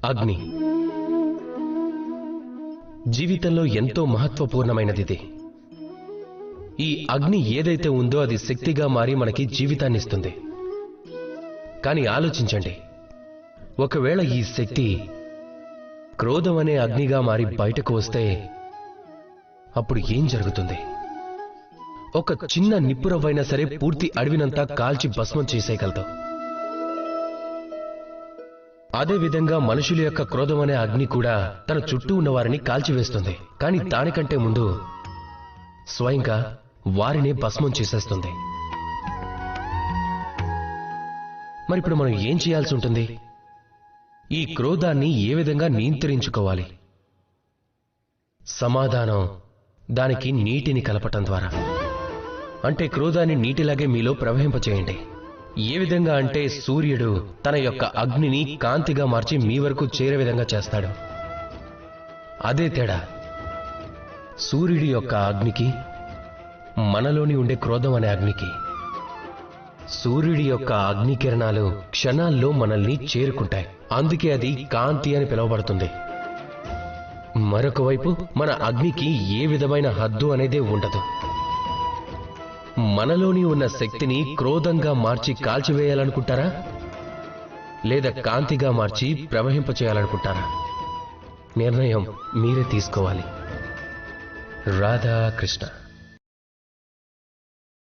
అగ్ని జీవితంలో ఎంతో మహత్వపూర్ణమైనది. ఈ అగ్ని ఏదైతే ఉందో అది శక్తిగా మారి మనకి జీవితాన్ని ఇస్తుంది. కానీ ఆలోచించండి, ఒకవేళ ఈ శక్తి క్రోధం అనే అగ్నిగా మారి బయటకు వస్తే అప్పుడు ఏం జరుగుతుంది? ఒక చిన్న నిప్పురవ్వైనా సరే పూర్తి అడవినంతా కాల్చి భస్మం చేసేయగలదు. అదేవిధంగా మనుషుల యొక్క క్రోధం అనే అగ్ని కూడా తన చుట్టూ ఉన్న వారిని కాల్చివేస్తుంది. కానీ దానికంటే ముందు స్వయంగా వారిని భస్మం చేసేస్తుంది. మరిప్పుడు మనం ఏం చేయాల్సి ఉంటుంది? ఈ క్రోధాన్ని ఏ విధంగా నియంత్రించుకోవాలి? సమాధానం దానికి నీటిని కలపటం ద్వారా. అంటే క్రోధాన్ని నీటిలాగే మీలో ప్రవహింపచేయండి. ఏ విధంగా అంటే సూర్యుడు తన యొక్క అగ్నిని కాంతిగా మార్చి మీ వరకు చేరే విధంగా చేస్తాడు. అదే తేడా సూర్యుడి యొక్క అగ్నికి, మనలోని ఉండే క్రోధం అనే అగ్నికి. సూర్యుడి యొక్క అగ్ని కిరణాలు క్షణాల్లో మనల్ని చేరుకుంటాయి. అందుకే అది కాంతి అని పిలువబడుతుంది. మరొక వైపు మన అగ్నికి ఏ విధమైన హద్దు అనేదే ఉండదు. మనలోని ఉన్న శక్తిని క్రోధంగా మార్చి కాల్చివేయాలనుకుంటారా, లేదా కాంతిగా మార్చి ప్రవహింపచేయాలనుకుంటారా? నిర్ణయం మీరే తీసుకోవాలి. రాధాకృష్ణ.